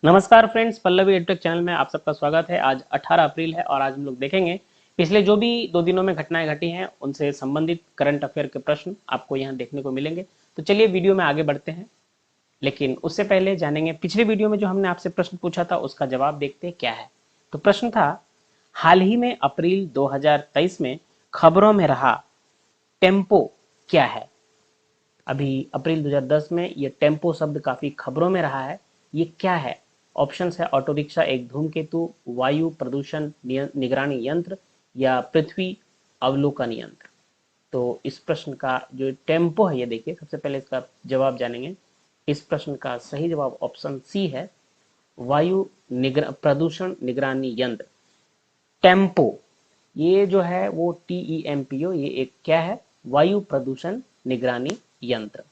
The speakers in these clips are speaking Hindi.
नमस्कार फ्रेंड्स, पल्लवी एडटेक चैनल में आप सबका स्वागत है। आज 18 अप्रैल है और आज हम लोग देखेंगे पिछले जो भी 2 दिनों में घटनाएं घटी हैं उनसे संबंधित करंट अफेयर के प्रश्न आपको यहां देखने को मिलेंगे। तो चलिए वीडियो में आगे बढ़ते हैं, लेकिन उससे पहले जानेंगे पिछले वीडियो में जो हमने आपसे प्रश्न पूछा था उसका जवाब देखते हैं क्या है। तो प्रश्न था, हाल ही में अप्रैल 2023 में खबरों में रहा टेम्पो क्या है। अभी अप्रैल 2010 में ये टेम्पो शब्द काफी खबरों में रहा है, ये क्या है। ऑप्शंस है ऑटो रिक्शा, एक धूमकेतु, वायु प्रदूषण निगरानी यंत्र या पृथ्वी अवलोकन यंत्र। तो इस प्रश्न का जो टेम्पो है, ये देखिए, सबसे पहले इसका जवाब जानेंगे। इस प्रश्न का सही जवाब ऑप्शन सी है, वायु प्रदूषण निगरानी यंत्र। टेम्पो ये जो है वो TEMPO, ये एक क्या है, वायु प्रदूषण निगरानी यंत्र।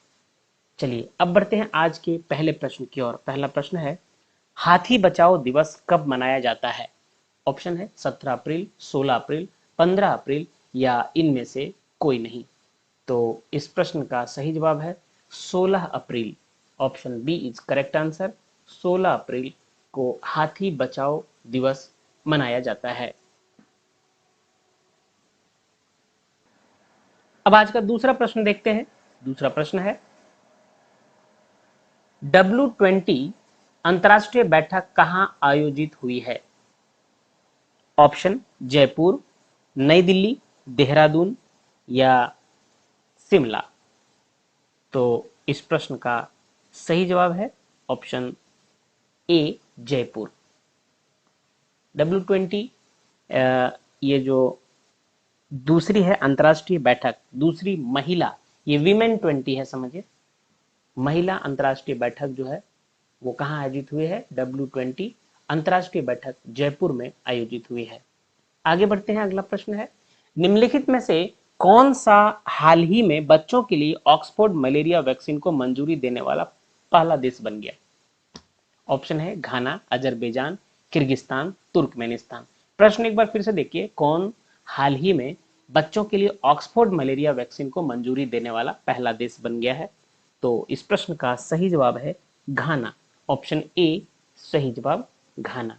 चलिए अब बढ़ते हैं आज के पहले प्रश्न की ओर। पहला प्रश्न है, हाथी बचाओ दिवस कब मनाया जाता है। ऑप्शन है 17 अप्रैल, 16 अप्रैल, 15 अप्रैल या इनमें से कोई नहीं। तो इस प्रश्न का सही जवाब है 16 अप्रैल। Option B is correct answer. 16 अप्रैल को हाथी बचाओ दिवस मनाया जाता है। अब आज का दूसरा प्रश्न देखते हैं। दूसरा प्रश्न है, W20 अंतर्राष्ट्रीय बैठक कहां आयोजित हुई है। ऑप्शन जयपुर, नई दिल्ली, देहरादून या शिमला। तो इस प्रश्न का सही जवाब है ऑप्शन ए, जयपुर। W20 ये जो दूसरी है अंतर्राष्ट्रीय बैठक, दूसरी महिला, ये विमेन 20 है, समझिए। महिला अंतर्राष्ट्रीय बैठक जो है वो कहाँ आयोजित हुई है, W20 अंतर्राष्ट्रीय बैठक जयपुर में आयोजित हुई है। आगे बढ़ते हैं, अगला प्रश्न है, निम्नलिखित में से कौन सा हाल ही में बच्चों के लिए ऑक्सफोर्ड मलेरिया वैक्सीन को मंजूरी देने वाला पहला देश बन गया। ऑप्शन है घाना, अजरबैजान, किर्गिस्तान, तुर्कमेनिस्तान। प्रश्न एक बार फिर से देखिए, कौन हाल ही में बच्चों के लिए ऑक्सफोर्ड मलेरिया वैक्सीन को मंजूरी देने वाला पहला देश बन गया है। तो इस प्रश्न का सही जवाब है घाना। ऑप्शन ए सही जवाब, घाना।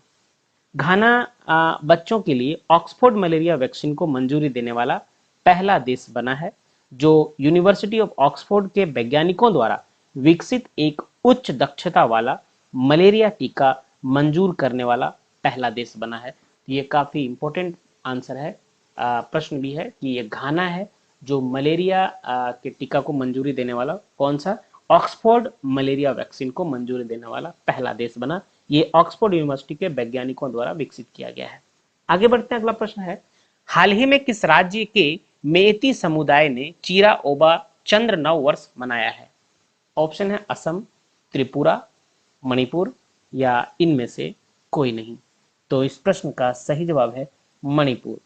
घाना बच्चों के लिए ऑक्सफोर्ड मलेरिया वैक्सीन को मंजूरी देने वाला पहला देश बना है, जो यूनिवर्सिटी ऑफ ऑक्सफोर्ड के वैज्ञानिकों द्वारा विकसित एक उच्च दक्षता वाला मलेरिया टीका मंजूर करने वाला पहला देश बना है। ये काफी इंपॉर्टेंट आंसर है, प्रश्न भी है कि ये घाना है जो मलेरिया के टीका को मंजूरी देने वाला कौन सा, ऑक्सफोर्ड मलेरिया वैक्सीन को मंजूरी देने वाला पहला देश बना। ये ऑक्सफोर्ड यूनिवर्सिटी के वैज्ञानिकों द्वारा विकसित किया गया है। आगे बढ़ते हैं, अगला प्रश्न है, हाल ही में किस राज्य के मेती समुदाय ने चीरा ओबा चंद्र नव वर्ष मनाया है। ऑप्शन है असम, त्रिपुरा, मणिपुर या इनमें से कोई नहीं। तो इस प्रश्न का सही जवाब है मणिपुर।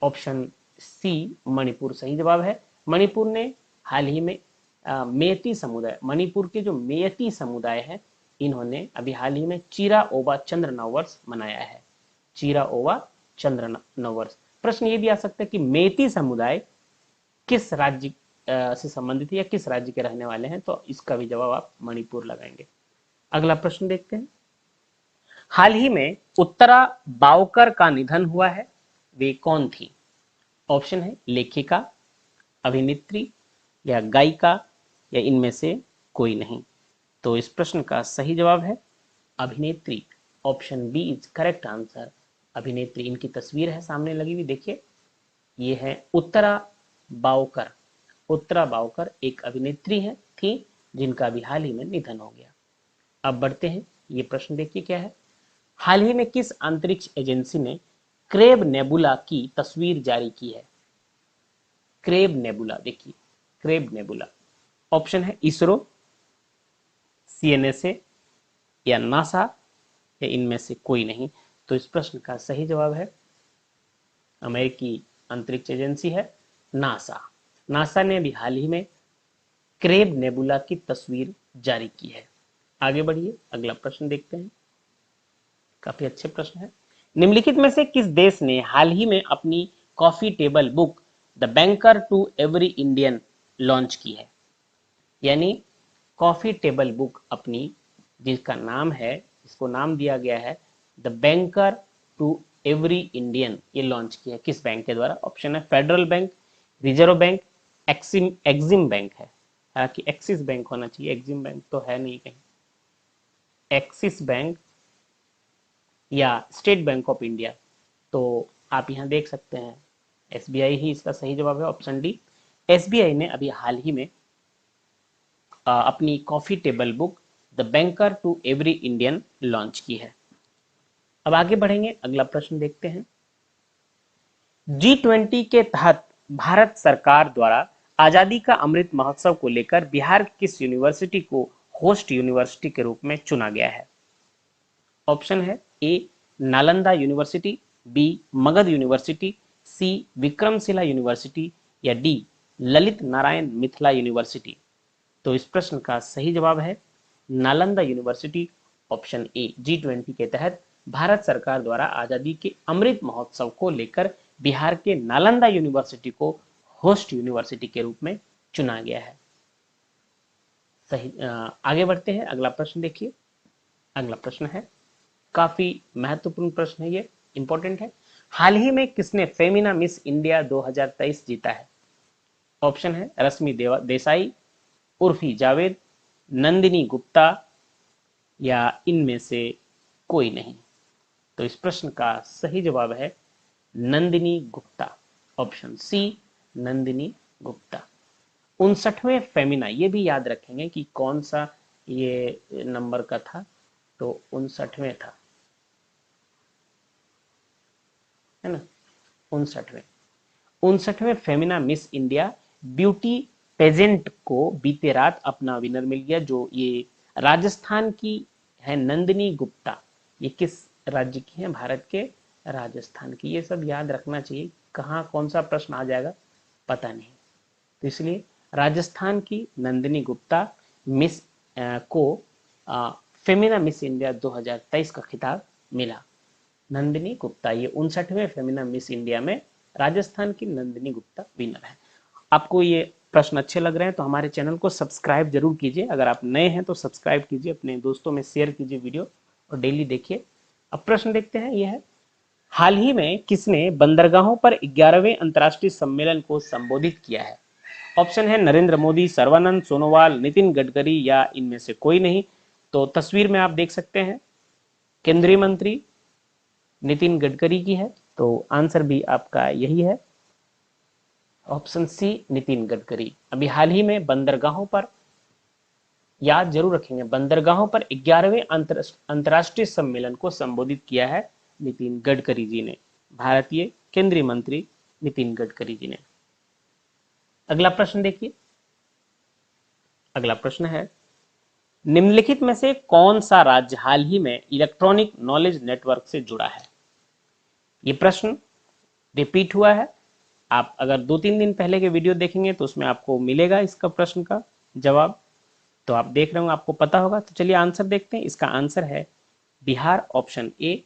ऑप्शन सी मणिपुर सही जवाब है। मणिपुर ने हाल ही में मेती समुदाय, मणिपुर के जो मेती समुदाय है, इन्होंने अभी हाल ही में चीरा ओबा चंद्र नववर्ष मनाया है। चीरा ओबा चंद्र नववर्ष। प्रश्न ये भी आ सकता है कि मेती समुदाय किस राज्य से संबंधित है या किस राज्य के रहने वाले हैं, तो इसका भी जवाब आप मणिपुर लगाएंगे। अगला प्रश्न देखते हैं, हाल ही में उत्तरा बावकर का निधन हुआ है, वे कौन थी। ऑप्शन है लेखिका, अभिनेत्री या गायिका या इनमें से कोई नहीं। तो इस प्रश्न का सही जवाब है अभिनेत्री। Option B is correct answer, अभिनेत्री। इनकी तस्वीर है सामने लगी हुई, देखिए, ये है उत्तरा बावकर। उत्तरा बावकर एक अभिनेत्री है थी जिनका अभी हाल ही में निधन हो गया। अब बढ़ते हैं, ये प्रश्न देखिए क्या है, हाल ही में किस अंतरिक्ष एजेंसी ने क्रेब नेबुला की तस्वीर जारी की है। क्रेब नेबुला, देखिए क्रेब नेबुला। ऑप्शन है इसरो, CNSA या नासा या इनमें से कोई नहीं। तो इस प्रश्न का सही जवाब है अमेरिकी अंतरिक्ष एजेंसी है नासा। नासा ने अभी हाल ही में क्रेब नेबुला की तस्वीर जारी की है। आगे बढ़िए, अगला प्रश्न देखते हैं, काफी अच्छे प्रश्न है। निम्नलिखित में से किस देश ने हाल ही में अपनी coffee table book the banker to every Indian launch की है। यानी कॉफी टेबल बुक अपनी जिसका नाम है, इसको नाम दिया गया है the banker to every Indian, ये लॉन्च किया है किस बैंक के द्वारा? ऑप्शन है federal bank, reserve bank, Exim bank है। हालांकि एक्सिस बैंक होना चाहिए, एक्सिम बैंक तो है नहीं कहीं। एक्सिस बैंक या स्टेट बैंक ऑफ इंडिया, तो आप यहाँ देख सकते हैं एसबीआई ही इसका सही जवाब है, ऑप्शन डी। एसबीआई ने अभी हाल ही में अपनी coffee table book the banker to every Indian launch की है। अब आगे बढ़ेंगे, अगला प्रश्न देखते हैं। G20 के तहत भारत सरकार द्वारा आजादी का अमृत महोत्सव को लेकर बिहार किस यूनिवर्सिटी को होस्ट यूनिवर्सिटी के रूप में चुना गया है? ऑप्शन है a Nalanda university, b Magadh university, c Vikramshila university या डी ललित नारायण मिथिला यूनिवर्सिटी। तो इस प्रश्न का सही जवाब है Nalanda university, option A. G20 के तहत भारत सरकार द्वारा आजादी के अमृत महोत्सव को लेकर बिहार के नालंदा यूनिवर्सिटी को होस्ट यूनिवर्सिटी के रूप में चुना गया है। सही। आगे बढ़ते हैं, अगला प्रश्न देखिए। अगला प्रश्न है, काफी महत्वपूर्ण प्रश्न है, ये इंपॉर्टेंट है। हाल ही में किसने फेमिना मिस इंडिया 2023 जीता है? ऑप्शन है रश्मि देसाई, उर्फी जावेद, नंदिनी गुप्ता या इनमें से कोई नहीं। तो इस प्रश्न का सही जवाब है नंदिनी गुप्ता, ऑप्शन सी नंदिनी गुप्ता। 59वें फेमिना, ये भी याद रखेंगे कि कौन सा ये नंबर का था, तो 59वें था, है ना, 59वें Femina miss India beauty pageant को बीते रात अपना विनर मिल गया, जो ये राजस्थान की है नंदिनी गुप्ता। ये किस राज्य की है? भारत के राजस्थान की। ये सब याद रखना चाहिए, कहाँ कौन सा प्रश्न आ जाएगा पता नहीं, तो इसलिए राजस्थान की नंदिनी गुप्ता मिस को फेमिना मिस इंडिया 2023 का खिताब मिला। नंदिनी गुप्ता, ये 59वें फेमिना मिस इंडिया में राजस्थान की नंदिनी गुप्ता विनर है। आपको ये प्रश्न अच्छे लग रहे हैं तो हमारे चैनल को सब्सक्राइब जरूर कीजिए। अगर आप नए हैं तो सब्सक्राइब कीजिए, अपने दोस्तों में शेयर कीजिए वीडियो और डेली देखिए। अब प्रश्न देखते हैं, यह है हाल ही में किसने बंदरगाहों पर 11वें अंतर्राष्ट्रीय सम्मेलन को संबोधित किया है? ऑप्शन है नरेंद्र मोदी, सर्बानंद सोनोवाल, नितिन गडकरी या इनमें से कोई नहीं। तो तस्वीर में आप देख सकते हैं केंद्रीय मंत्री नितिन गडकरी की है, तो आंसर भी आपका यही है, ऑप्शन सी नितिन गडकरी। अभी हाल ही में बंदरगाहों पर, याद जरूर रखेंगे, बंदरगाहों पर 11वें अंतर्राष्ट्रीय सम्मेलन को संबोधित किया है नितिन गडकरी जी ने, भारतीय केंद्रीय मंत्री नितिन गडकरी जी ने। अगला प्रश्न देखिए। अगला प्रश्न है, निम्नलिखित में से कौन सा राज्य हाल ही में इलेक्ट्रॉनिक नॉलेज नेटवर्क से जुड़ा है? ये प्रश्न रिपीट हुआ है, आप अगर 2-3 दिन पहले के वीडियो देखेंगे तो उसमें आपको मिलेगा इसका प्रश्न का जवाब, तो आप देख रहे होंगे, आपको पता होगा। तो चलिए आंसर देखते हैं। इसका आंसर है बिहार, ऑप्शन ए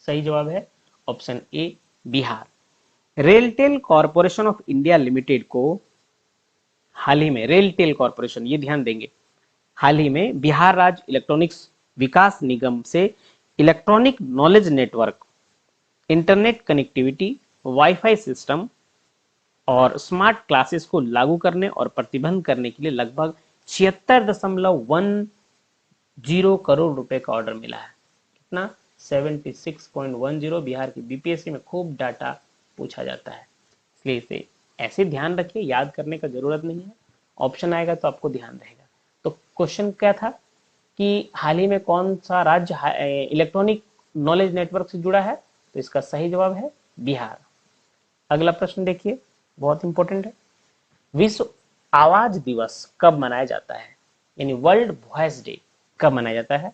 सही जवाब है, option A Bihar. RailTel corporation of India limited को हाल ही में, रेलटेल कॉरपोरेशन, ये ध्यान देंगे, हाल ही में बिहार राज्य इलेक्ट्रॉनिक्स विकास निगम से electronic knowledge network, internet connectivity, wifi system और स्मार्ट क्लासेस को लागू करने और प्रतिबंध करने के लिए लगभग 76.10 करोड़ रुपए का ऑर्डर मिला है। कितना? 76.10। बिहार की बीपीएससी में खूब डाटा पूछा जाता है, इसलिए इसे ऐसे ध्यान रखिए, याद करने का जरूरत नहीं है, ऑप्शन आएगा तो आपको ध्यान रहेगा। तो क्वेश्चन क्या था कि हाल ही में कौन सा राज्य इलेक्ट्रॉनिक नॉलेज नेटवर्क से जुड़ा है? तो इसका सही जवाब है बिहार। अगला प्रश्न देखिए, बहुत इंपॉर्टेंट है। विश्व आवाज दिवस कब मनाया जाता है, यानी वर्ल्ड वॉइस डे कब मनाया जाता है?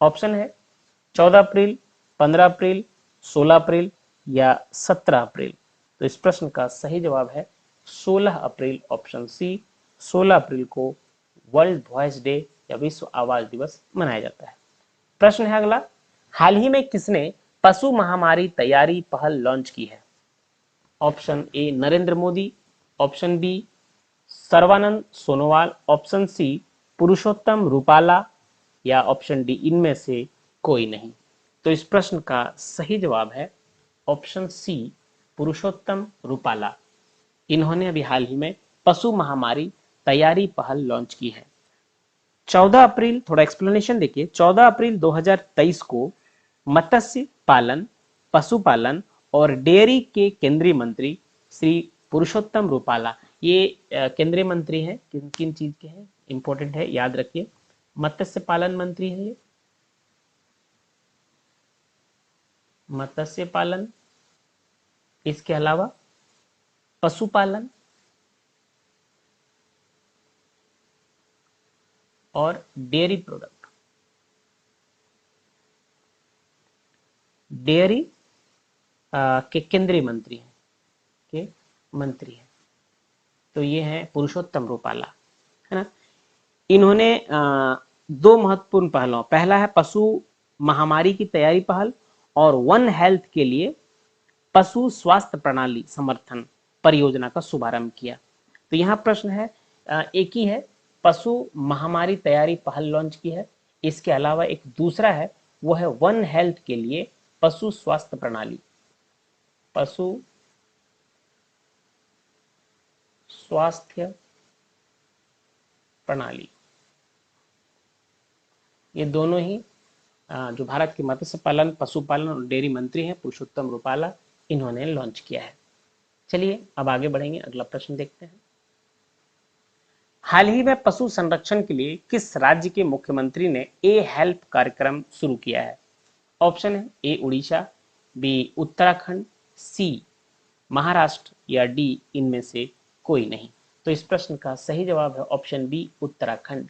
ऑप्शन है 14 अप्रैल, 15 अप्रैल, 16 अप्रैल या 17 अप्रैल। तो इस प्रश्न का सही जवाब है 16 अप्रैल, ऑप्शन सी। 16 अप्रैल को वर्ल्ड वॉइस डे या विश्व आवाज दिवस मनाया जाता है। प्रश्न है अगला, हाल ही में किसने पशु महामारी तैयारी पहल लॉन्च की है? Option a Narendra Modi, option b Sarbananda Sonowal, option c Purushottam Rupala या ऑप्शन डी इनमें से कोई नहीं। तो इस प्रश्न का सही जवाब है ऑप्शन सी, पुरुषोत्तम रूपाला। इन्होंने अभी हाल ही में पशु महामारी तैयारी पहल लॉन्च की है। 14 अप्रैल, थोड़ा एक्सप्लेनेशन देखिए, 14 अप्रैल 2023 को मत्स्य पालन, पशुपालन और डेयरी के केंद्रीय मंत्री श्री पुरुषोत्तम रूपाला, ये केंद्रीय मंत्री हैं, किन किन चीज के हैं, इंपॉर्टेंट है, याद रखिए। मत्स्य पालन मंत्री है ये, मत्स्य पालन, इसके अलावा पशुपालन और डेयरी प्रोडक्ट, डेयरी के केंद्रीय मंत्री हैं, के मंत्री हैं। तो ये है पुरुषोत्तम रूपाला, है ना। इन्होंने दो महत्वपूर्ण पहलों, पहला है पशु महामारी की तैयारी पहल और वन हेल्थ के लिए पशु स्वास्थ्य प्रणाली समर्थन परियोजना का शुभारंभ किया। तो यहाँ प्रश्न है, एक ही है, पशु महामारी तैयारी पहल लॉन्च की है, इसके अलावा एक दूसरा है, वो है वन हेल्थ के लिए पशु स्वास्थ्य प्रणाली, पशु स्वास्थ्य प्रणाली। ये दोनों ही जो भारत के मत्स्य पालन, पशुपालन और डेयरी मंत्री हैं पुरुषोत्तम रूपाला, इन्होंने लॉन्च किया है। चलिए अब आगे बढ़ेंगे, अगला प्रश्न देखते हैं। हाल ही में पशु संरक्षण के लिए किस राज्य के मुख्यमंत्री ने ए हेल्प कार्यक्रम शुरू किया है? ऑप्शन है ए उड़ीसा, बी उत्तराखंड, सी महाराष्ट्र या डी इनमें से कोई नहीं। तो इस प्रश्न का सही जवाब है ऑप्शन बी, उत्तराखंड।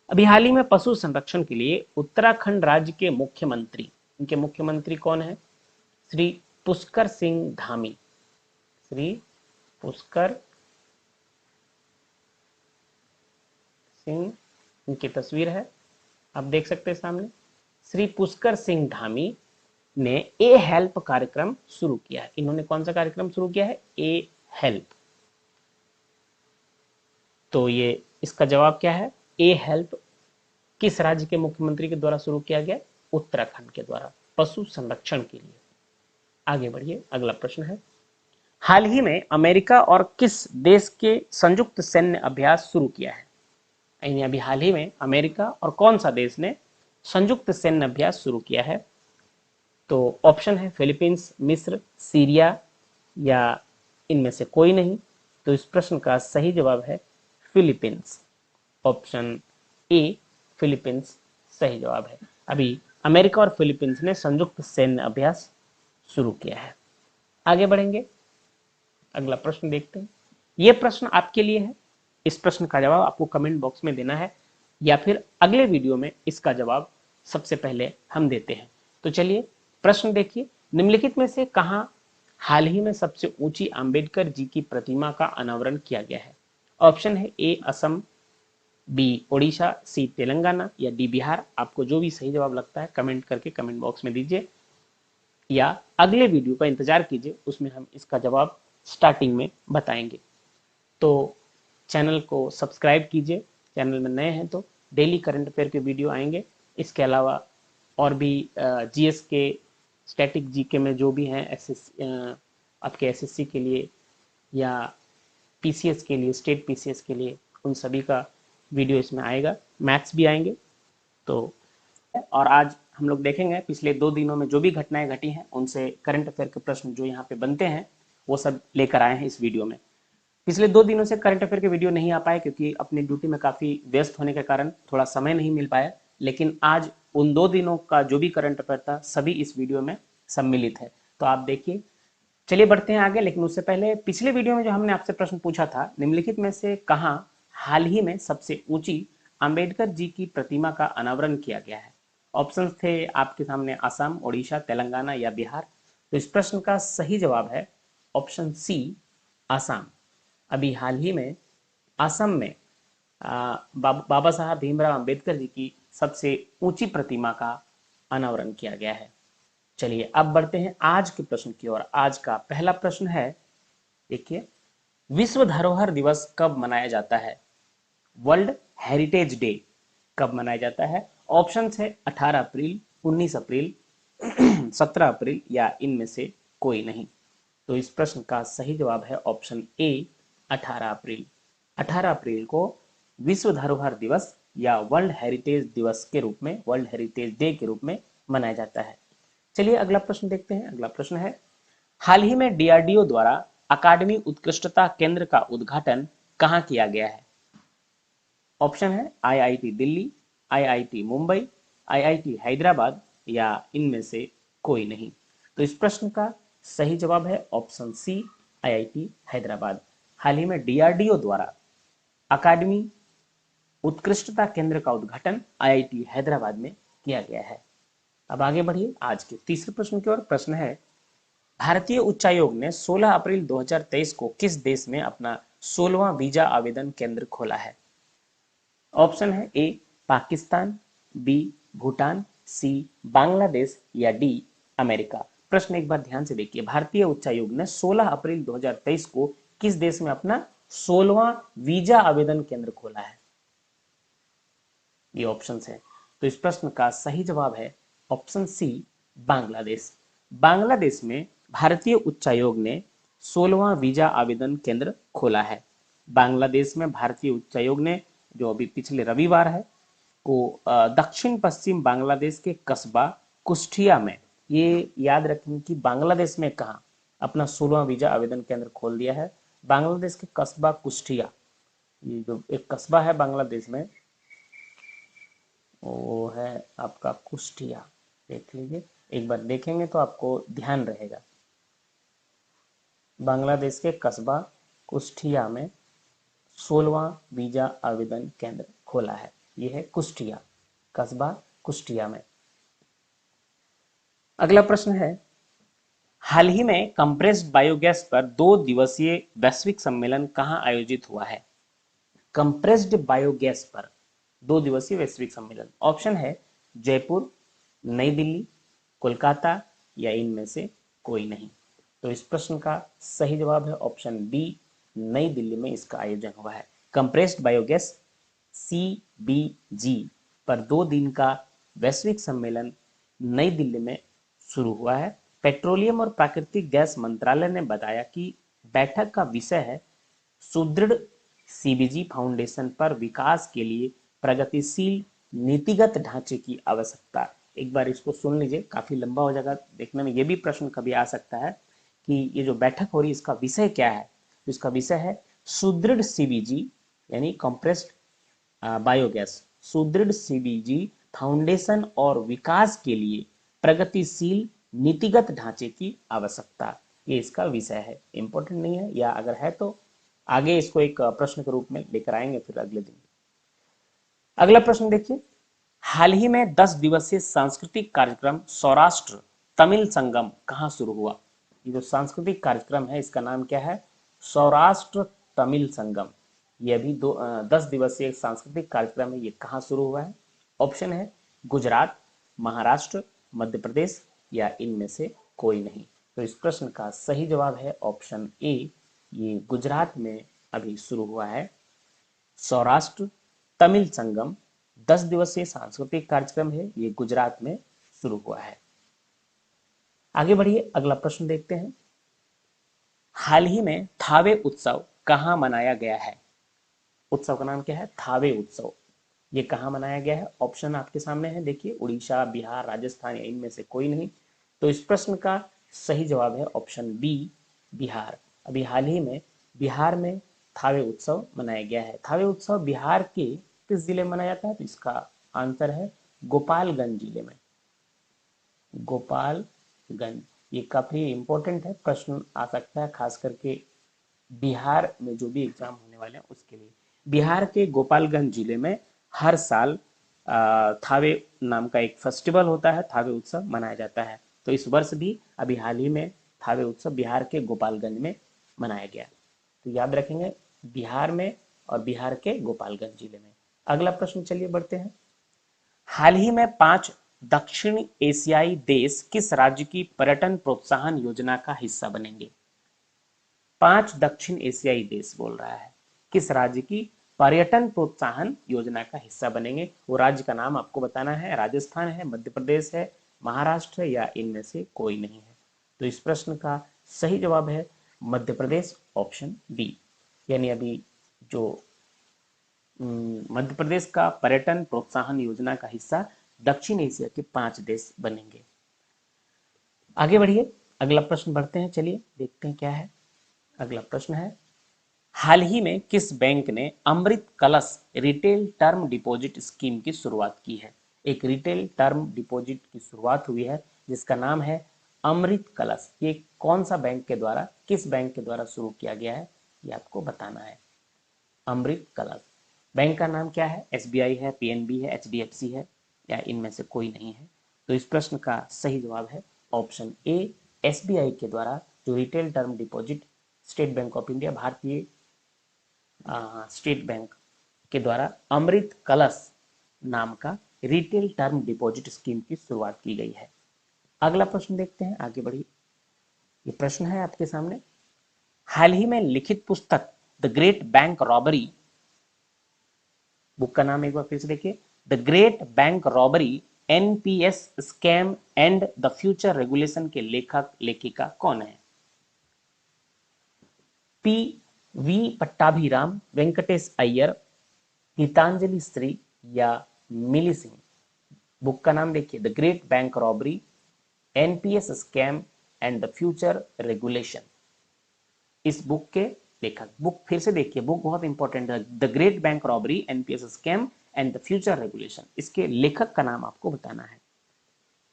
अभी हाल ही में पशु संरक्षण के लिए उत्तराखंड राज्य के मुख्यमंत्री, इनके मुख्यमंत्री कौन है? श्री पुष्कर सिंह धामी, श्री पुष्कर सिंह, इनकी तस्वीर है, आप देख सकते हैं सामने। श्री पुष्कर सिंह धामी ने ए हेल्प कार्यक्रम शुरू किया है। इन्होंने कौन सा कार्यक्रम शुरू किया है? ए हेल्प। तो ये इसका जवाब क्या है? ए हेल्प किस राज्य के मुख्यमंत्री के द्वारा शुरू किया गया? उत्तराखंड के द्वारा, पशु संरक्षण के लिए। आगे बढ़िए, अगला प्रश्न है, हाल ही में अमेरिका और किस देश के संयुक्त सैन्य अभ्यास शुरू किया है? यानी अभी हाल ही में अमेरिका और कौन सा देश ने संयुक्त सैन्य अभ्यास शुरू किया है? तो ऑप्शन है फिलीपींस, मिस्र, सीरिया या इनमें से कोई नहीं। तो इस प्रश्न का सही जवाब है फिलीपींस, ऑप्शन ए फिलीपींस सही जवाब है। अभी अमेरिका और फिलीपींस ने संयुक्त सैन्य अभ्यास शुरू किया है। आगे बढ़ेंगे, अगला प्रश्न देखते हैं। यह प्रश्न आपके लिए है, इस प्रश्न का जवाब आपको कमेंट बॉक्स में देना है या फिर अगले वीडियो में इसका जवाब सबसे पहले हम देते हैं। तो चलिए प्रश्न देखिए, निम्नलिखित में से कहां हाल ही में सबसे ऊंची अंबेडकर जी की प्रतिमा का अनावरण किया गया है? ऑप्शन है ए असम, बी ओडिशा, सी तेलंगाना या डी बिहार। आपको जो भी सही जवाब लगता है कमेंट करके कमेंट बॉक्स में दीजिए या अगले वीडियो का इंतजार कीजिए, उसमें हम इसका जवाब स्टार्टिंग में बताएंगे। तो चैनल को सब्सक्राइब कीजिए, चैनल में नए हैं तो डेली करंट अफेयर के वीडियो आएंगे। इसके अलावा और भी जीएस के, स्टैटिक जीके में जो भी हैं, आपके एसएससी के लिए या पीसीएस के लिए, स्टेट पीसीएस के लिए, उन सभी का वीडियो इसमें आएगा, मैथ्स भी आएंगे। तो और आज हम लोग देखेंगे पिछले 2 दिनों में जो भी घटनाएं घटी हैं उनसे करंट अफेयर के प्रश्न जो यहाँ पे बनते हैं वो सब लेकर आए हैं इस वीडियो में। पिछले 2 दिनों से करंट अफेयर के वीडियो नहीं आ पाए क्योंकि अपनी ड्यूटी में काफ़ी व्यस्त होने के कारण थोड़ा समय नहीं मिल पाया, लेकिन आज उन 2 दिनों का जो भी करंट अफेयर था सभी इस वीडियो में सम्मिलित है, तो आप देखिए। चलिए बढ़ते हैं आगे, लेकिन उससे पहले पिछले वीडियो में जो हमने आपसे प्रश्न पूछा था, निम्नलिखित में से कहाँ हाल ही में सबसे ऊंची अंबेडकर जी की प्रतिमा का अनावरण किया गया है? ऑप्शंस थे आपके सामने असम, ओडिशा, तेलंगाना या बिहार। तो इस प्रश्न का सही जवाब है ऑप्शन सी, असम। अभी हाल ही में असम में बाबा साहब भीमराव अंबेडकर जी की सबसे ऊंची प्रतिमा का अनावरण किया गया है। चलिए अब बढ़ते हैं आज के प्रश्न की ओर। आज का पहला प्रश्न है, देखिए, विश्व धरोहर दिवस कब मनाया जाता है? वर्ल्ड हेरिटेज डे कब मनाया जाता है? ऑप्शन है 18 अप्रैल, 19 अप्रैल, 17 अप्रैल या इनमें से कोई नहीं। तो इस प्रश्न का सही जवाब है ऑप्शन ए 18 अप्रैल। 18 अप्रैल को विश्व धरोहर दिवस या वर्ल्ड हेरिटेज दिवस के रूप में, वर्ल्ड हेरिटेज डे के रूप में मनाया जाता है। चलिए अगला प्रश्न देखते हैं। अगला प्रश्न है, हाल ही में डीआरडीओ द्वारा अकादमी उत्कृष्टता केंद्र का उद्घाटन कहां किया गया है? ऑप्शन है IIT Delhi, IIT Mumbai, IIT Hyderabad या इनमें से कोई नहीं। तो इस प्रश्न का सही जवाब है ऑप्शन सी आईआईटी हैदराबाद। हाल ही में डीआरडीओ द्वारा अकादमी उत्कृष्टता केंद्र का उद्घाटन आईआईटी हैदराबाद में किया गया है। अब आगे बढ़िए आज के तीसरे प्रश्न की ओर। प्रश्न है, भारतीय उच्चायोग ने 16 अप्रैल 2023 को किस देश में अपना 16वां वीजा आवेदन केंद्र खोला है? ऑप्शन है ए पाकिस्तान, बी भूटान, सी बांग्लादेश या डी अमेरिका। प्रश्न एक बार ध्यान से देखिए, भारतीय उच्चायोग ने 16 अप्रैल 2023 को किस देश में अपना 16वां वीजा आवेदन केंद्र खोला है? ये ऑप्शन है। तो इस प्रश्न का सही जवाब है ऑप्शन सी बांग्लादेश। बांग्लादेश में भारतीय उच्चायोग ने 16वां वीजा आवेदन केंद्र खोला है। बांग्लादेश में भारतीय उच्चायोग ने जो अभी पिछले रविवार है को दक्षिण पश्चिम बांग्लादेश के कस्बा कुष्ठिया में, ये याद रखें कि बांग्लादेश में कहा अपना 16वां वीजा आवेदन केंद्र खोल दिया है। बांग्लादेश के कस्बा कुष्ठिया, ये जो एक कस्बा है बांग्लादेश में, वो है आपका कुष्ठिया। देख लीजिए, एक बार देखेंगे तो आपको ध्यान रहेगा। बांग्लादेश के कस्बा कुष्ठिया में 16वां वीजा आवेदन केंद्र खोला है। यह है कुष्ठिया, कस्बा कुष्ठिया में। अगला प्रश्न है, हाल ही में कंप्रेस्ड बायोगैस पर 2 दिवसीय वैश्विक सम्मेलन कहां आयोजित हुआ है? कंप्रेस्ड बायोगैस पर 2 दिवसीय वैश्विक सम्मेलन। ऑप्शन है जयपुर, नई दिल्ली, कोलकाता या इनमें से कोई नहीं। तो इस प्रश्न का सही जवाब है ऑप्शन बी नई दिल्ली में इसका आयोजन हुआ है। कंप्रेस्ड बायोगैस CBG पर 2 दिन का वैश्विक सम्मेलन नई दिल्ली में शुरू हुआ है। पेट्रोलियम और प्राकृतिक गैस मंत्रालय ने बताया कि बैठक का विषय है सुदृढ़ CBG फाउंडेशन पर विकास के लिए प्रगतिशील नीतिगत ढांचे की आवश्यकता। एक बार इसको सुन लीजिए, काफी लंबा हो जाएगा देखने में। ये भी प्रश्न कभी आ सकता है कि ये जो बैठक हो रही है इसका विषय क्या है? तो इसका विषय है सुदृढ़ CBG यानी कंप्रेस्ड बायोगैस, सुदृढ़ CBG फाउंडेशन और विकास के लिए प्रगतिशील नीतिगत ढांचे की आवश्यकता। ये इसका विषय है। इंपॉर्टेंट नहीं है, या अगर है तो आगे इसको एक प्रश्न के रूप में लेकर आएंगे फिर अगले दिन। अगला प्रश्न देखिए, हाल ही में 10 दिवसीय सांस्कृतिक कार्यक्रम सौराष्ट्र तमिल संगम कहां शुरू हुआ? ये जो सांस्कृतिक कार्यक्रम है इसका नाम क्या है? सौराष्ट्र तमिल संगम। ये अभी 10 दिवसीय सांस्कृतिक कार्यक्रम है, ये कहां शुरू हुआ है? ऑप्शन है गुजरात, महाराष्ट्र, मध्य प्रदेश या इनमें से कोई नहीं। तो इस प्रश्न का सही जवाब है ऑप्शन ए, ये गुजरात में अभी शुरू हुआ है। सौराष्ट्र तमिल संगम 10 दिवसीय सांस्कृतिक कार्यक्रम है, ये गुजरात में शुरू हुआ है। आगे बढ़िए, अगला प्रश्न देखते हैं। हाल ही में थावे उत्सव कहां मनाया गया है? उत्सव का नाम क्या है? थावे उत्सव। ये कहां मनाया गया है? ऑप्शन आपके सामने है, देखिए उड़ीसा, बिहार, राजस्थान या इनमें से कोई नहीं। तो इस प्रश्न का सही जवाब है ऑप्शन बी बिहार। अभी हाल ही में बिहार में थावे उत्सव मनाया गया है। थावे उत्सव बिहार के किस जिले में मनाया जाता है? तो इसका आंसर है गोपालगंज जिले में। गोपालगंज, ये काफी इंपॉर्टेंट है, प्रश्न आ सकता है खास करके बिहार में जो भी एग्जाम होने वाले हैं उसके लिए। बिहार के गोपालगंज जिले में हर साल थावे नाम का एक फेस्टिवल होता है, थावे उत्सव मनाया जाता है। तो इस वर्ष भी अभी हाल ही में थावे उत्सव बिहार के गोपालगंज में मनाया गया। तो याद रखेंगे बिहार में और बिहार के गोपालगंज जिले में। अगला प्रश्न चलिए बढ़ते हैं। हाल ही में 5 दक्षिण एशियाई देश किस राज्य की पर्यटन प्रोत्साहन योजना का हिस्सा बनेंगे? 5 दक्षिण एशियाई देश बोल रहा है, किस राज्य की पर्यटन प्रोत्साहन योजना का हिस्सा बनेंगे। वो राज्य का नाम आपको बताना है, राजस्थान है, मध्य प्रदेश है, महाराष्ट्र है, या इनमें से कोई नहीं है। तो इस प्रश्न का सही जवाब है मध्य प्रदेश, ऑप्शन बी। यानी अभी जो मध्य प्रदेश का पर्यटन प्रोत्साहन योजना का हिस्सा दक्षिण एशिया के 5 देश बनेंगे। आगे बढ़िए, अगला प्रश्न बढ़ते हैं, चलिए देखते हैं क्या है। अगला प्रश्न है, हाल ही में किस बैंक ने अमृत कलश रिटेल टर्म डिपॉजिट स्कीम की शुरुआत की है? एक रिटेल टर्म डिपॉजिट की शुरुआत हुई है जिसका नाम है अमृत कलश। ये कौन सा बैंक के द्वारा, किस बैंक के द्वारा शुरू किया गया है, ये आपको बताना है। अमृत कलश बैंक का नाम क्या है? एसबीआई है, पीएनबी है, एचडीएफसी है, या इनमें से कोई नहीं है? तो इस प्रश्न का सही जवाब है ऑप्शन ए, एसबीआई के द्वारा जो retail term deposit state bank of India, भारतीय स्टेट बैंक के द्वारा अमृत कलश नाम का रिटेल टर्म डिपॉजिट स्कीम की शुरुआत की गई है। अगला प्रश्न देखते हैं, आगे बढ़िए। ये प्रश्न है आपके सामने, हाल ही में लिखित पुस्तक the great bank robbery, book का नाम एक बार फिर से देखिए, the great bank robbery NPS scam and the future regulation के लेखक लेखिका कौन है? पी वी पट्टाभिराम, वेंकटेश अय्यर, गीतांजलि श्री, या मिली सिंह। बुक का नाम देखिए, the great bank robbery NPS scam and the future regulation. इस बुक के लेखक, बुक फिर से देखिए, बुक बहुत इंपॉर्टेंट है, the great bank robbery NPS scam and the future regulation. इसके लेखक का नाम आपको बताना है।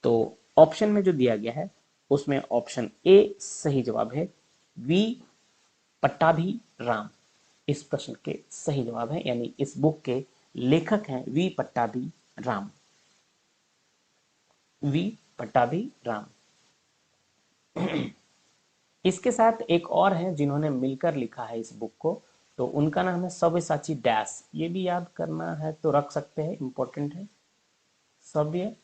तो ऑप्शन में जो दिया गया है उसमें ऑप्शन ए सही जवाब है, वी पट्टाभी राम इस प्रश्न के सही जवाब है। यानी इस बुक के लेखक हैं वी पट्टाभी राम, वी पट्टाभी राम। इसके साथ एक और हैं जिन्होंने मिलकर लिखा है इस बुक को, तो उनका नाम है सव्यसाची डैश। ये भी याद करना है तो रख सकते हैं, इंपॉर्टेंट है, सव्यसाची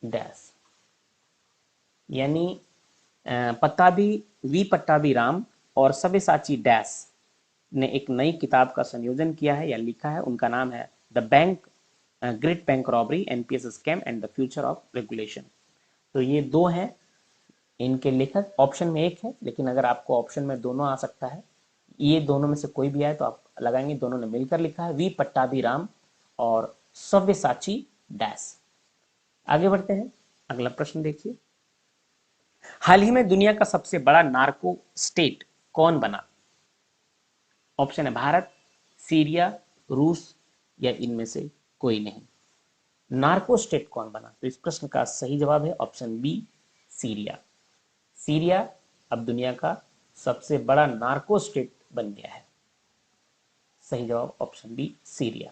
डैश। यानी पट्टाभी, वी पट्टाभी राम और सव्यसाची डैश ने एक नई किताब का संयोजन किया है या लिखा है। उनका नाम है the bank great bank robbery NPS scam and the future of regulation. तो ये दो हैं इनके लेखक, ऑप्शन में एक है, लेकिन अगर आपको ऑप्शन में दोनों आ सकता है, ये दोनों में से कोई भी आए तो आप लगाएंगे। दोनों ने मिलकर लिखा है, वी पट्टाभी राम और सव्यसाची डैश। आगे बढ़ते हैं, अगला प्रश्न देखिए, हाल ही में दुनिया का सबसे बड़ा नार्को स्टेट कौन बना? ऑप्शन है भारत, सीरिया, रूस, या इनमें से कोई नहीं। नार्को स्टेट कौन बना? तो इस प्रश्न का सही जवाब है ऑप्शन बी, सीरिया। सीरिया अब दुनिया का सबसे बड़ा नार्को स्टेट बन गया है। सही जवाब ऑप्शन बी, सीरिया।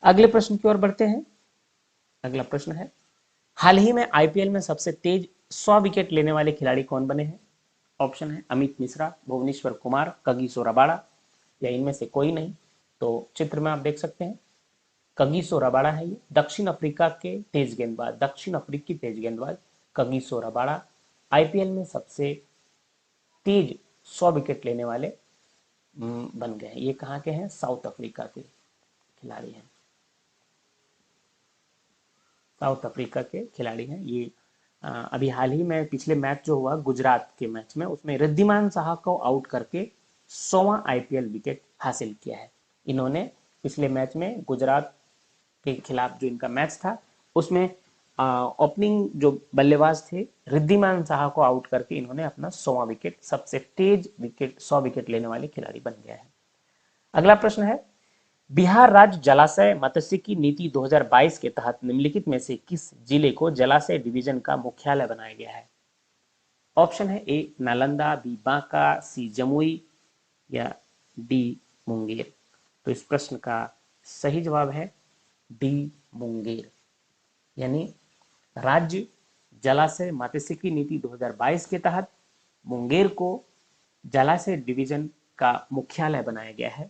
अगले प्रश्न की ओर बढ़ते हैं। अगला प्रश्न है, हाल ही में आईपीएल में सबसे तेज 100 विकेट लेने वाले खिलाड़ी कौन बने हैं? ऑप्शन है अमित मिश्रा, भुवनेश्वर कुमार, कगिसो रबाड़ा, या इनमें से कोई नहीं। तो चित्र में आप देख सकते हैं, कगिसो रबाड़ा है ये, दक्षिण अफ्रीका के तेज गेंदबाज, दक्षिण अफ्रीकी तेज गेंदबाज कगिसो रबाड़ा आईपीएल में सबसे तेज 100 विकेट लेने वाले बन गए हैं। ये कहाँ के हैं? साउथ अफ्रीका के खिलाड़ी हैं, साउथ अफ्रीका के खिलाड़ी हैं ये। अभी हाल ही में पिछले मैच जो हुआ गुजरात के मैच में, उसमें रिद्धिमान साहा को आउट करके 100वां आईपीएल विकेट हासिल किया है इन्होंने। पिछले मैच में गुजरात के खिलाफ जो इनका मैच था उसमें ओपनिंग जो बल्लेबाज थे रिद्धिमान साहा को आउट करके इन्होंने अपना 100वां विकेट, सबसे तेज विकेट, 100 विकेट लेने वाले खिलाड़ी बन गया है। अगला प्रश्न है, बिहार राज्य जलाशय मत्स्यिकी नीति 2022 के तहत निम्नलिखित में से किस जिले को जलाशय डिवीजन का मुख्यालय बनाया गया है? ऑप्शन है ए नालंदा, बी बांका, सी जमुई, या डी मुंगेर। तो इस प्रश्न का सही जवाब है डी मुंगेर। यानी राज्य जलाशय मत्स्यिकी नीति 2022 के तहत मुंगेर को जलाशय डिवीजन का मुख्यालय बनाया गया है।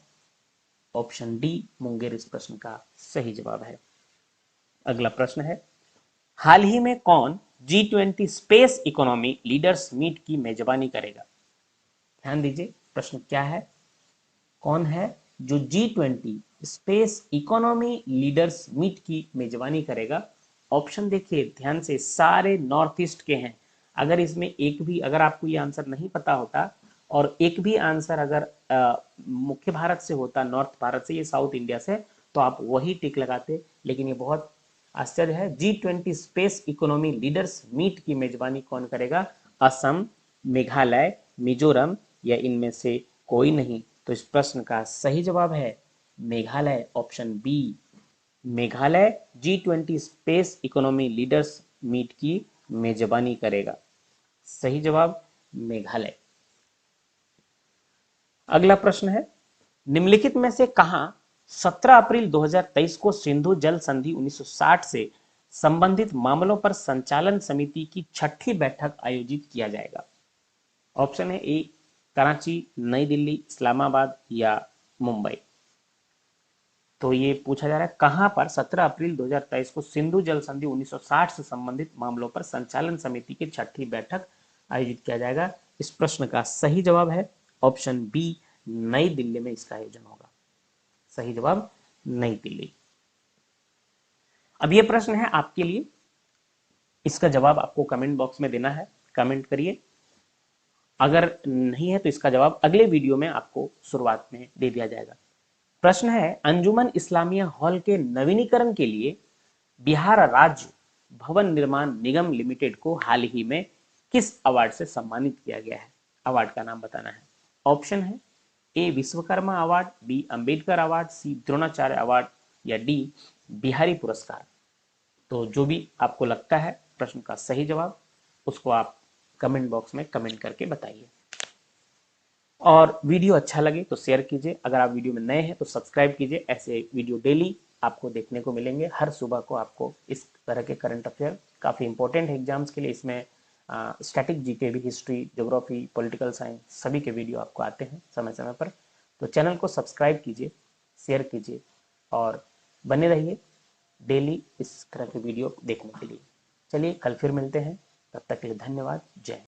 ऑप्शन डी मुंगेर इस प्रश्न का सही जवाब है। अगला प्रश्न है, हाल ही में कौन G20 space economy leaders meet की मेजबानी करेगा? ध्यान दीजिए प्रश्न क्या है, कौन है जो G20 space economy leaders meet की मेजबानी करेगा? ऑप्शन देखिए ध्यान से, सारे नॉर्थ ईस्ट के हैं। अगर इसमें एक भी, अगर आपको ये आंसर नहीं पता होता और एक भी आंसर अगर मुख्य भारत से होता, नॉर्थ भारत से, ये साउथ इंडिया से, तो आप वही टिक लगाते। लेकिन ये बहुत आश्चर्य है, G20 space economy leaders meet की मेजबानी कौन करेगा? असम, मेघालय, मिजोरम या इनमें से कोई नहीं। तो इस प्रश्न का सही जवाब है Meghalaya, option B. Meghalaya G20 space economy leaders meet की मेजबानी करेगा। सही जवाब मेघालय। अगला प्रश्न है, निम्नलिखित में से कहां 17 अप्रैल 2023 को सिंधु जल संधि 1960 से संबंधित मामलों पर संचालन समिति की छठी बैठक आयोजित किया जाएगा? ऑप्शन है ए कराची, नई दिल्ली, इस्लामाबाद या मुंबई। तो ये पूछा जा रहा है कहां पर 17 अप्रैल 2023 को सिंधु जल संधि 1960 से संबंधित मामलों पर संचालन समिति की छठी बैठक आयोजित किया जाएगा? इस प्रश्न का सही जवाब है ऑप्शन बी, नई दिल्ली में इसका आयोजन होगा। सही जवाब नई दिल्ली। अब ये प्रश्न है आपके लिए, इसका जवाब आपको कमेंट बॉक्स में देना है, कमेंट करिए। अगर नहीं है तो इसका जवाब अगले वीडियो में आपको शुरुआत में दे दिया जाएगा। प्रश्न है, अंजुमन इस्लामिया हॉल के नवीनीकरण के लिए बिहार राज्य भवन निर्माण निगम लिमिटेड को हाल ही में किस अवार्ड से सम्मानित किया गया है? अवार्ड का नाम बताना है। ऑप्शन है a Vishwakarma award, b Ambedkar award, c Dronacharya award या डी बिहारी पुरस्कार। तो जो भी आपको लगता है प्रश्न का सही जवाब, उसको आप कमेंट बॉक्स में कमेंट करके बताइए। और वीडियो अच्छा लगे तो शेयर कीजिए, अगर आप वीडियो में नए हैं तो सब्सक्राइब कीजिए। ऐसे वीडियो डेली आपको देखने को मिलेंगे, हर सुबह को आपको इस तरह के करंट अफेयर काफ़ी इंपॉर्टेंट है एग्जाम्स के लिए। इसमें स्टैटिक जीके भी, हिस्ट्री, ज्योग्राफी, पॉलिटिकल साइंस, सभी के वीडियो आपको आते हैं समय समय पर। तो चैनल को सब्सक्राइब कीजिए, शेयर कीजिए और बने रहिए डेली इस तरह के वीडियो देखने के लिए। चलिए कल फिर मिलते हैं, तब तक के लिए धन्यवाद। जय हिंद।